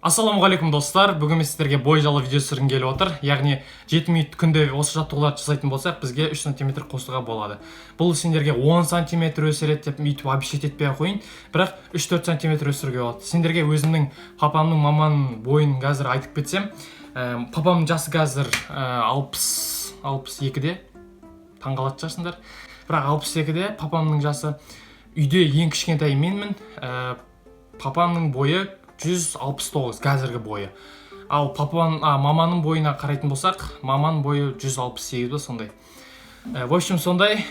Ассаламағалейкум достар, бүгін мен сіздерге бой жалы видео түсіргім келіп отыр. Яғни 7 минут күнде осы жаттығуларды жасайтын болсақ, бізге 3 см қосуға болады. Бұл сендерге 10 см өсіреді деп өйтіп обещать етпей қойын, бірақ 3-4 см өсіруге болады. Сендерге өзімнің папамның маманың бойын қазір айтып кетсем, папамның жасы қазір 62-де, таңғалатын шығарсыңдар. Бірақ 62-де папамның жасы, үйде ең кішкентай менмін, папамның бойы 169 қазіргі бойы. Ал маманың бойына қарайтын болсақ, маманың бойы 168 ба сондай. В общем, сондай.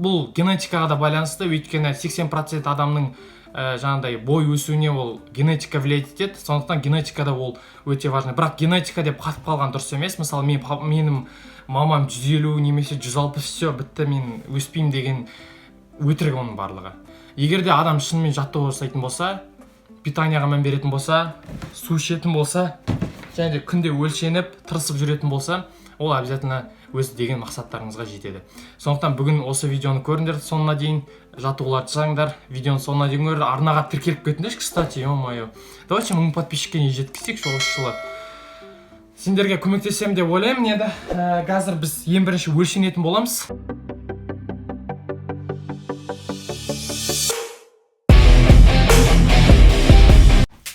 Бұл генетикаға да байланысты, өйткені 80% адамның жаңағыдай бой өсуіне ол генетика влиять етеді. Сондықтан генетикада ол өте важный. Бірақ генетика деп қатып қалған дұрыс емес. Мысалы, менің мамам 150 немесе 160, все, бітті, мен өспеймін деген өтірік оның барлығы. Егер де адам шынымен жаттығу жасайтын болса, питанияға мән беретін болса, су ішетін болса, және де күнде өлшеніп, тырысып жүретін болса, ол обязательно өз деген мақсаттарыңызға жетеді. Сондықтан бүгін осы видеоны көріңдер, соңына дейін жаттығуларды жасаңдар, видеоны соңына дейін көріңдер, арнаға тіркеліп кетіңдерші, кстати, ё-моё. Давайте 1000 подписчикке жеткізсек осы жылы. Сендерге көмектесем деп ойлаймын енді. Қазір біз ең бірінші өлшенетін боламыз.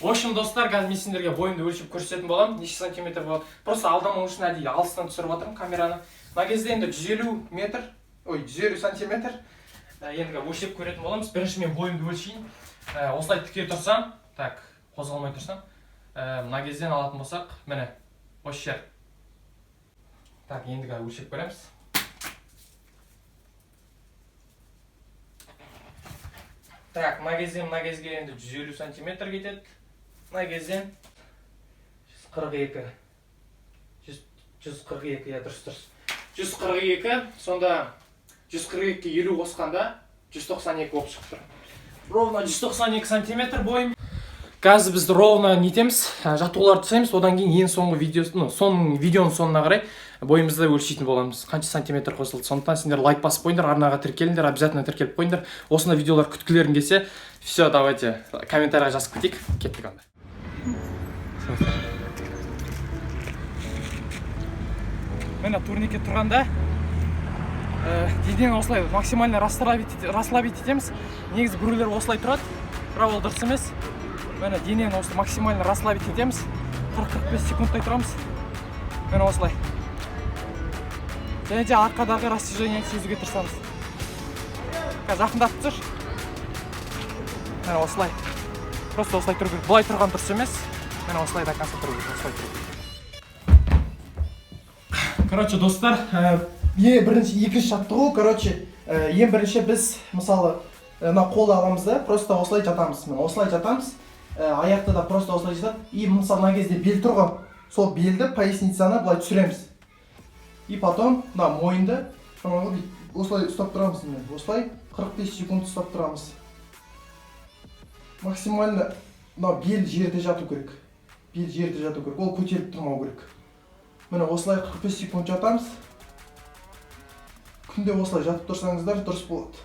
В общем, достар, қазір мен сендерге бойымды өлшеп көрсететін боламын. Неше сантиметр болады. Просто алдамау үшін әдейі алыстан түсіріп отырмын камераны. Мына кезде енді 150 сантиметр. Енді өлшеп көретін боламыз. Бірінші мен бойымды өлшейін. Осылай тіке тұрсам, так, қозғалмай тұрсам, мына кезден алатын болсақ, міне, осы жер. Так, енді өлшеп көреміз. Так, мына кезге енді 150 сантиметр кетеді. Мына кезден 142, я дұрыс. 142, сонда 142-ке 50 қосқанда 192 болып шығып тұр. Ровно 192 сантиметр бойым. Қазір біз ровно нетеміз, жаттығуларды жасаймыз, одан кейін ең соңғы видеоның соңына қарай бойымызды өлшейтін боламыз. Қанша сантиметр қосылды. Сондықтан сендер лайк басып қойыңдар, арнаға тіркеліңдер, обязательно тіркеліп қойыңдар. Осындай видеолар күткілерің келсе, все, давайте комментарийға жазып кетейік. Кеттік онда. Міне турникте тұрғанда денені осылай максимально расслабить етеміз. Негізі біреулер осылай тұрады, бірақ ол дұрыс емес. Міне денені осылай максимально расслабить етеміз. 40-45 секундтай тұрамыз. Міне осылай. Және де арқадағы растяжениені сезуге тырысамыз. Жақындап тұр. Міне осылай. Просто осылай тұру керек. Бұлай тұрған дұрыс емес. Міне осылай да конца тұру керек. Осылай тұру керек. Короче, достар, екінші жаттығу, ең бірінші біз, мысалы, қолды аламыз да, просто осылай жатамыз. Осылай жатамыз, аяқты да просто осылай жатады. И, мысалы, мына кезде бел тұрған, сол белді, поясницаны былай түсіреміз. И потом, мойынды, осылай ұстап тұрамыз. Осылай 45 секунд ұстап тұрамыз. Максимально бел жерде жату керек. Ол көтеріп тұрмау керек. Міне осылай 45 секунд жатамыз. Күнде осылай жатып тұрсаңыздар дұрыс болады.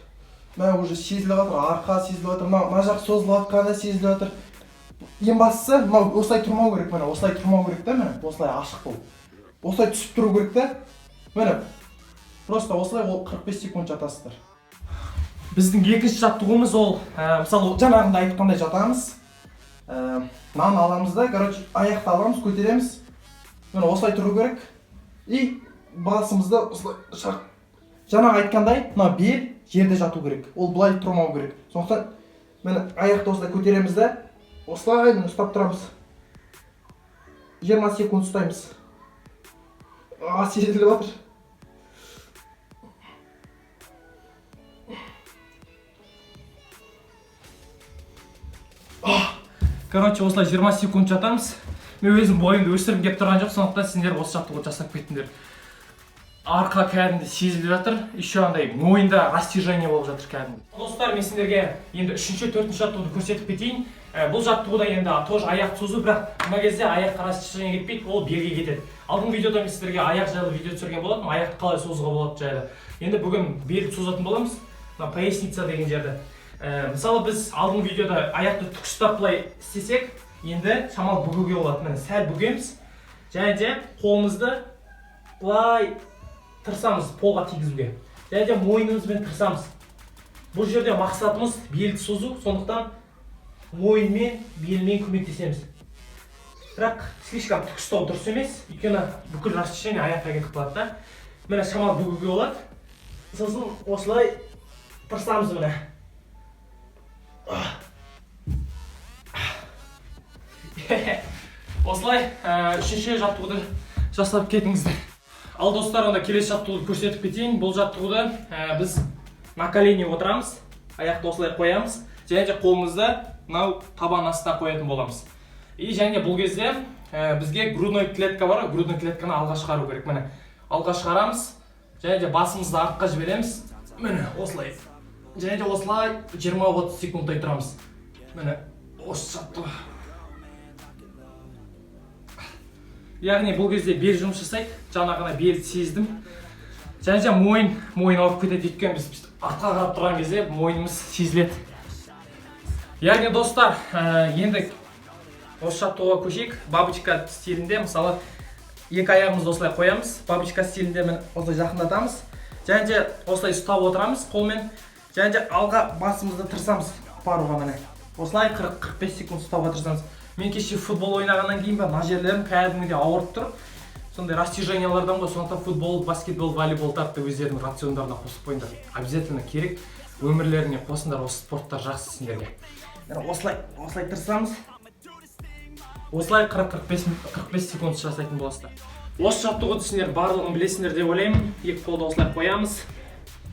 Мына уже сезіліп жатыр, арқа сезіліп жатыр, мына жақ созылып жатқанда сезіліп жатыр. Ең бастысы, осылай тұрмау керек, міне осылай тұрмау керек та, міне осылай ашық бол. Осылай түсіп тұру керек та. Міне просто осылай 45 секунд жатасыздар. Біздің екінші жаттығуымыз ол, мысалы, жаңағында айтқандай жатамыз. Нан аламыз да, аяқты аламыз, көтереміз. Міне осылай тұру керек. И басымызды осылай жаңағы айтқандай, бел жерде жату керек. Ол бұлай тұрмау керек. Сондықтан міне аяқты осылай көтереміз да, осылай ұстап тұрамыз. 20 секунд ұстаймыз. Сезіліп жатыр. Осылай 20 секунд жатамыз. Мен өзім бойымды өсіргім кеп тұрған жоқ, сондықтан сендер осы жаттығуды жасап кеттіңдер. Арқа кәдімгі сезіліп жатыр, еще андай мойында растяжение болып жатыр кәдімгі. Достар, мен сендерге енді 3-4 жаттығуды көрсетіп кетейін. Бұл жаттығуда енді тоже аяқ созу, бірақ мына кезде аяққа растяжение кетпейді, ол белге кетеді. Алдыңғы видеода мен сіздерге аяқ жайлы видео түсірген болатынмын, аяқты қалай созуға болады жайлы. Енді бүгін белді созатын боламыз, поясница деген жерді. Мысалы біз алдыңғы видеода аяқты тік ұстап былай істесек, енді шамалы бүгуге болады. Міне сәл бүгеміз. Және де қолымызды былай тырысамыз полға тигізуге. Және де мойнымызбен тырысамыз. Бұл жерде мақсатымыз белді созу, сондықтан мойынмен, белмен көмектесеміз. Бірақ слишком тік ұстау дұрыс емес, өйткені бүкіл растяжение аяққа кетіп қалады да. Міне шамалы бүгуге болады. Сосын осылай тырысамыз міне. Осылай үшінші жаттығуды жасап кетіңіздер. Ал достар, онда келесі жаттығуды көрсетіп кетейін. Бұл жаттығуды біз на колени отырамыз, аяқты осылай қоямыз, және де қолымызды мынау табан астына қоятын боламыз. И және бұл кезде бізге грудной клетка бар, грудной клетканы алға шығару керек. Міне алға шығарамыз, және де басымызды артқа жібереміз. Міне осылай. Және де осылай 20-30 секундтай тұрамыз. Міне осы жаттығу. Яғни бұл кезде бел жұмыс жасайды. Жаңа ғана белді сездім. Және де мойын ауырып кетеді, өйткені біз артқа қарап тұрған кезде мойнымыз сезіледі. Яғни достар, енді осы жаттығуға көшейік. Бабочка стилінде, мысалы, екі аяғымызды осылай қоямыз. Бабочка стилінде мен осылай жақындатамыз. Және де осылай ұстап отырамыз қолмен. Және де алға басымызды тырысамыз баруға міне. Осылай 40-45 секунд ұстауға тырысамыз. Мен кеше футбол ойнағаннан кейін мына жерлерім кәдімгідей ауырып тұр. Сондай растяжениялардан ғой, сондықтан футбол, баскетбол, волейболдарды өздерінің рациондарына қосып қойыңдар. Обязательно керек. Өмірлеріне қосыңдар, осы спорттар жақсы сендерге. Осылай тырысамыз. Осылай 40-45 секунд жасайтын боласыздар. Осы жаттығуды сендер барлығын білесіңдер деп ойлаймын. Екі қолды осылай қоямыз.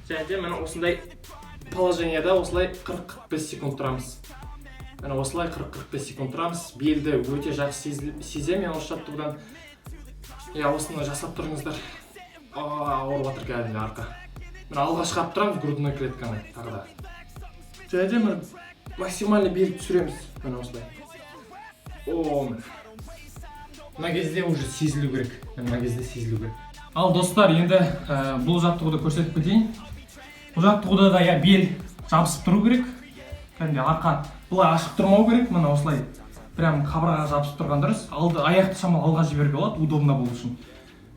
Және де міне осындай положенияда осылай 40-45 секунд тұрамыз. Міне осылай 40-45 секунд тұрамыз. Белді өте жақсы сеземін осы жаттығудан. Осыны жасап тұрыңыздар. Ауырып жатыр кәдімгі арқа. Міне алға шығарып тұрамыз грудной клетканы тағы да. Және де міне максимально белді түсіреміз. Міне осылай. Мына кезде уже сезілу керек. Мына кезде сезілу керек. Ал достар, енді бұл жаттығуды көрсетіп кетейін. Бұл жаттығуда да бел жабысып тұру керек. Кәдімгі арқа бұлай ашық тұрмау керек. Міне осылай прям қабырғаға жабысып тұрған дұрыс. Аяқты шамалы алға жіберуге болады, удобно болу үшін.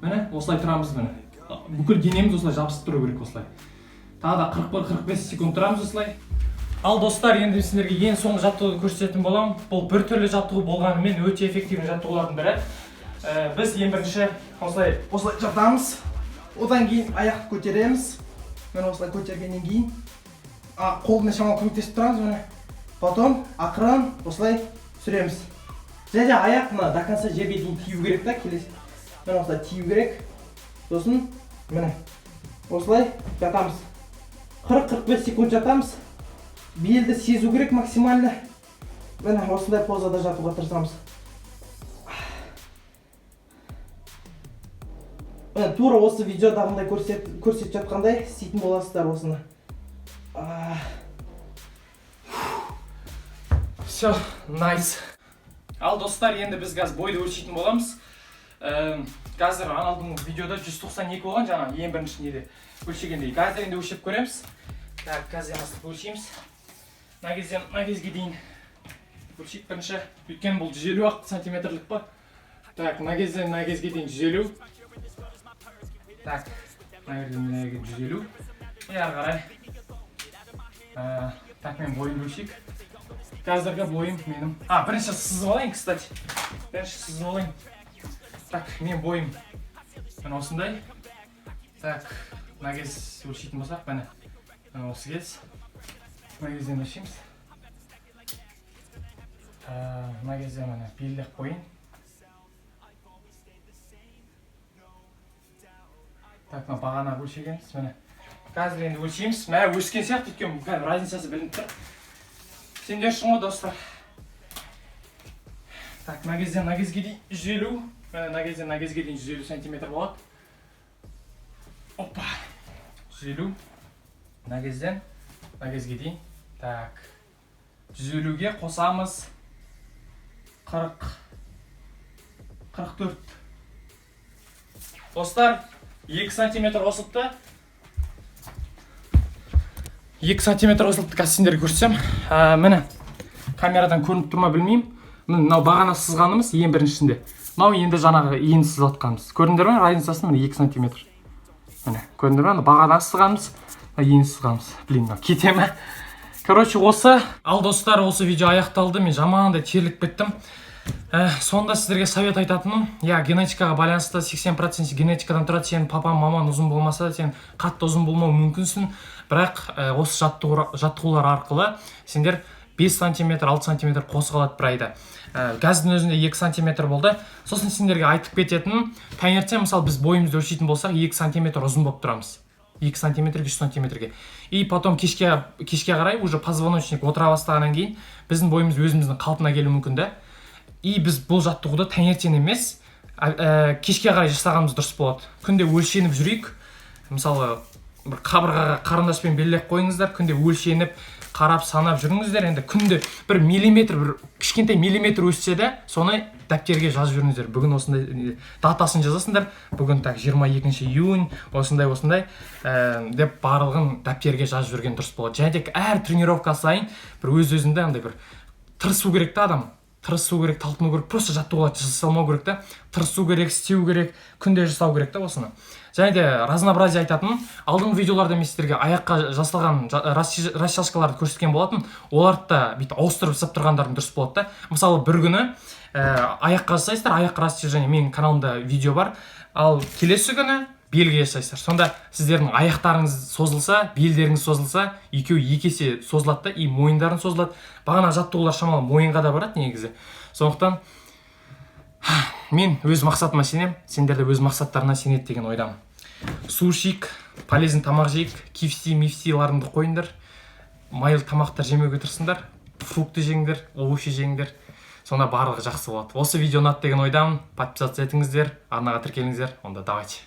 Міне осылай тұрамыз міне. Бүкіл денеміз осылай жабысып тұру керек осылай. Тағы да 40-45 секунд тұрамыз осылай. Ал достар, енді сендерге ең соңғы жаттығуды көрсететін боламын. Бұл бір түрлі жаттығу болғанымен өте эффективный жаттығулардың бірі. Біз ең бірінші осылай жатамыз. Одан кейін аяқты көтереміз. Мен осылай көтергеннен кейін қолмен шамалы көмектесіп тұрамыз міне. Потом ақырын осылай түсіреміз. Және аяқ мына до конца жерге дейін тию керек та, келесі. Мен осылай тию керек. Сосын міне осылай жатамыз. 40-45 секунд жатамыз. Белді сезу керек максимально. Міне осындай позада жатуға тырысамыз. Тура осы видеодағындай көрсетіп жатқандай істейтін боласыздар осыны. Все, найс. Ал достар, енді біз қазір бойды өлшейтін боламыз. Қазір аналдың видеода 192 болған, жаңа ең бірінші неде өлшегендей. Қазір енді өлшеп көреміз. Так, қазір өлшейміз. Мына кезге дейін өлшейік бірінші. Өйткені бұл 150 сантиметрлік па. Так, мына кезге дейін 150. Так, мына жерден 150. И ары қарай. Так, мен бойымды өлшейік. Қазіргі бойым менің. Бірінші сызып алайын, кстати. Так, мен бойым мен осындай. Так, мына кез өлшейтін болсақ, міне. Осы кез. Мына кезден өлшейміз. Мына кезде міне белдік қойын. Так, мына бағана өлшегенбіз, міне. Қазір енді өлшейміз. Мә өскен сияқты, өйткені кәдімгі разницасы білініп тұр. Сендер үшін ғой, достар. Так, мына кезге дейін 150. Мына кезге дейін 150 сантиметр болады. Опа. 150. Мына кезге дейін. Так. 150-ге қосамыз. 44. Достар, 2 сантиметр қосылыпты. 2 сантиметр қосылыпты, қазір сендерге көрсетсем. Міне, камерадан көрініп тұрма білмеймін. мынау бағана сызғанымыз ең біріншісінде. Мынау енді жаңағы енді сызып жатқанымыз. Көрдіңдер ме? Разницасы міне 2 см. Міне, көрдіңдер ме? Бағана сызғанымыз, енді сызғанымыз. Блин, мынау кете ме? Короче, осы. Ал достар, осы видео аяқталды. Мен жамандай терліп кеттім. Сонда сіздерге совет айтатыным, генетикаға байланысты 80% генетикадан тұрады. Сен папам, маман ұзын болмаса, сен қатты ұзын болмау мүмкінсің. Бірақ осы жаттығулар арқылы сендер 5 см, 6 см қосып алады бір айда. Газдың өзінде 2 см болды. Сосын сендерге айтып кететінім, таңертең мысалы біз бойымызды өлшейтін болсақ 2 см ұзын болып тұрамыз. 2 см 3 см-ге. И потом кешке қарай уже позвоночник отыра бастағаннан кейін біздің бойымыз өзіміздің қалпына келуі мүмкін да. И біз бұл жаттығуды таңертең емес, кешке қарай жасағанымыз дұрыс болады. Күнде өлшеніп жүрейік. Мысалы, бір қабырғаға қарындаспен белгілеп қойыңыздар, күнде өлшеніп, қарап, санап жүріңіздер. Енді күнде бір миллиметр, бір кішкентай миллиметр өссе де, соны дәптерге жазып жүріңіздер. Бүгін осындай датасын жазасыңдар. Бүгін 22 июнь, осындай деп барлығын дәптерге жазып жүрген дұрыс болады. Және де әр тренировка сайын бір өз-өзінде андай бір тырысу керек та адам. Тырысу керек, талпыну керек, просто жаттығуға жасалмау керек та. Тырысу керек, істеу керек, күнде жасау керек та осыны. Және де разнообразие айтатын, алдыңғы видеоларда мен сіздерге аяққа жасалған растяжкаларды көрсеткен болатын. Оларды да бүйтіп ауыстырып жасап тұрғандардың дұрыс болады да. Мысалы, бір күні аяққа жасайсыздар, аяқ растяжение менің каналымда видео бар. Ал келесі күні белге жасайсыздар. Сонда сіздердің аяқтарыңыз созылса, белдеріңіз созылса, екеуі екі есе созылады да, и мойындарың созылады. Бағана жаттығулар шамалы мойынға да барады негізі. Сондықтан мен өз мақсатыма сенем, сендер де өз мақсаттарына сенеді деген ойдамын. Су ішейік, полезный тамақ жейік, KFC, мифсиларыңды қойыңдар, майлы тамақтар жемеуге тырысыңдар, фрукты жеңдер, овощи жеңдер. Сонда барлығы жақсы болады. Осы видео ұнады деген ойдамын. Подписаться етіңіздер, арнаға тіркеліңіздер. Онда давайте.